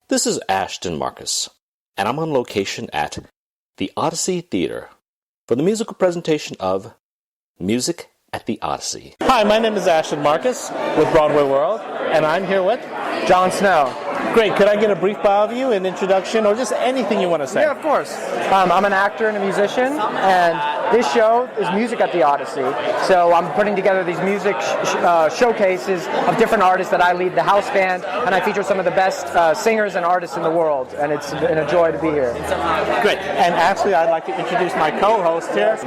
This is Ashton Marcus, and I'm on location at the Odyssey Theater for the musical presentation of Music at the Odyssey. Hi, my name is Ashton Marcus with Broadway World, and I'm here with Jon Snow. Great. Could I get a brief bio of you, an introduction, or just anything you want to say? Yeah, of course. I'm an actor and a musician, and this show is Music at the Odyssey. So I'm putting together these music showcases of different artists that I lead the house band, and I feature some of the best singers and artists in the world, and it's been a joy to be here. Great. And actually, I'd like to introduce my co-host here.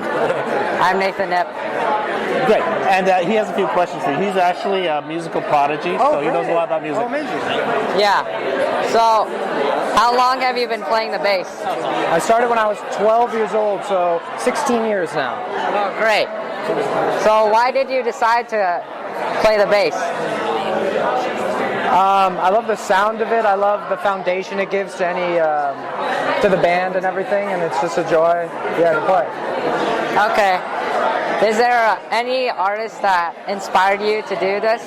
I'm Nathan Nipp. Great. And he has a few questions for you. He's actually a musical prodigy, so he knows a lot about music. Oh, amazing. Yeah. So, how long have you been playing the bass? I started when I was 12 years old, so 16 years now. Oh, great. So, why did you decide to play the bass? I love the sound of it. I love the foundation it gives to to the band and everything, and it's just a joy, to play. Okay. Is there any artist that inspired you to do this?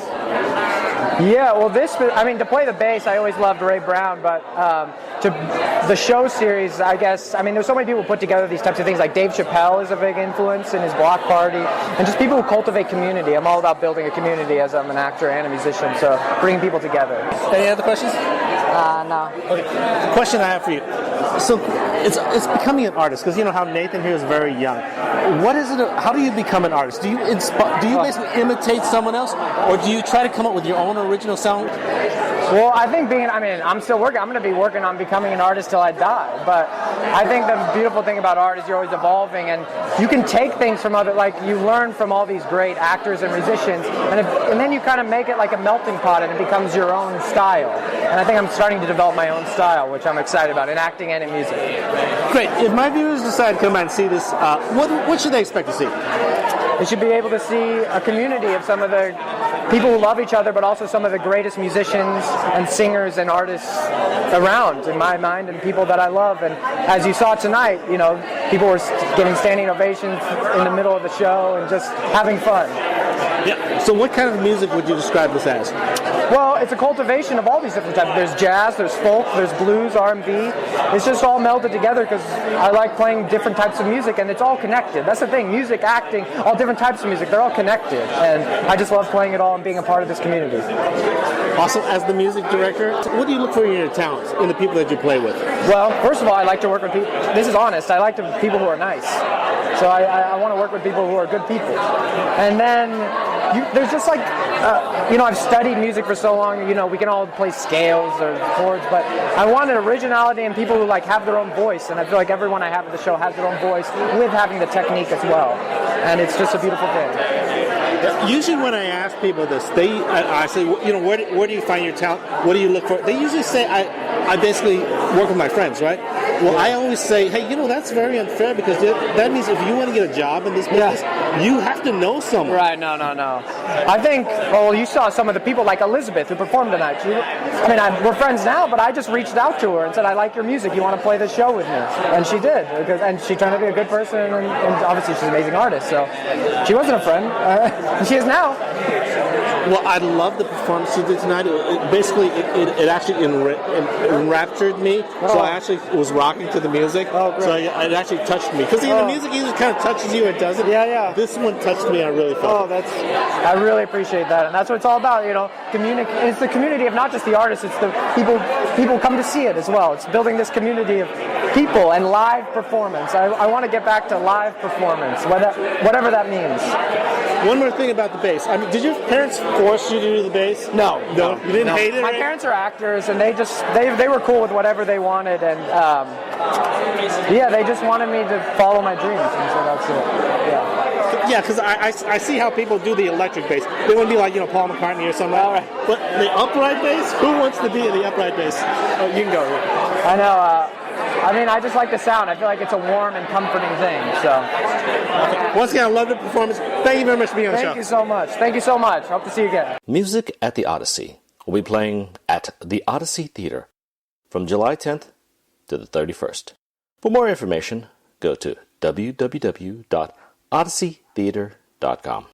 Yeah, well, to play the bass, I always loved Ray Brown, but to the show series, I guess, there's so many people who put together these types of things, like Dave Chappelle is a big influence in his Block Party, and just people who cultivate community. I'm all about building a community as I'm an actor and a musician, so bringing people together. Any other questions? No. Okay. The question I have for you. So it's becoming an artist, because you know how Nathan here is very young. What is it? How do you become an artist? Do you basically imitate someone else, or do you try to come up with your own original sound? Well, I think I'm still working. I'm going to be working on becoming an artist till I die. But I think the beautiful thing about art is you're always evolving, and you can take things from you learn from all these great actors and musicians, and then you kind of make it like a melting pot, and it becomes your own style. And I think I'm starting to develop my own style, which I'm excited about, in acting and in music. Great. If my viewers decide to come out and see this, what should they expect to see? They should be able to see a community of some of the people who love each other, but also some of the greatest musicians and singers and artists around, in my mind, and people that I love. And as you saw tonight, people were giving standing ovations in the middle of the show and just having fun. Yeah. So what kind of music would you describe this as? Well, it's a cultivation of all these different types. There's jazz, there's folk, there's blues, R&B. It's just all melded together because I like playing different types of music, and it's all connected. That's the thing, music, acting, all different types of music, they're all connected. And I just love playing it all and being a part of this community. Also, as the music director, what do you look for in your talents, in the people that you play with? Well, first of all, I like to work with people. This is honest. I like people who are nice. So I want to work with people who are good people. And then there's just I've studied music for so long, we can all play scales or chords, but I want an originality and people who have their own voice, and I feel like everyone I have at the show has their own voice with having the technique as well. And it's just a beautiful thing. Usually when I ask people this, I say, where do you find your talent? What do you look for? They usually say, I basically work with my friends, right? Well, I always say, hey, that's very unfair, because that means if you want to get a job in this business, you have to know someone. Right, no. I think, you saw some of the people like Elizabeth who performed tonight. We're friends now, but I just reached out to her and said, I like your music. You want to play this show with me? And she did, and she turned out to be a good person, and obviously she's an amazing artist, so she wasn't a friend. She is now. Well, I love the performance you did tonight. It actually enraptured me. So I actually was rocking to the music. Oh, great. So it actually touched me. Because the music usually kind of touches you, it doesn't. Yeah. This one touched me. I really felt it. I really appreciate that, and that's what it's all about. It's the community of not just the artists. It's the people come to see it as well. It's building this community of people and live performance. I want to get back to live performance, whatever that means. One more thing about the bass. Did your parents force you to do the bass? No. You didn't hate it? My parents are actors, and they were cool with whatever they wanted, and they just wanted me to follow my dreams, and so that's it. Yeah, because I see how people do the electric bass. They want to be like Paul McCartney or something. All right. But the upright bass? Who wants to be in the upright bass? Oh, you can go. I know. I just like the sound. I feel like it's a warm and comforting thing. So, okay. Once again, I love the performance. Thank you very much for being on the show. Thank you so much. Hope to see you again. Music at the Odyssey will be playing at the Odyssey Theater from July 10th to the 31st. For more information, go to www.odysseytheater.com.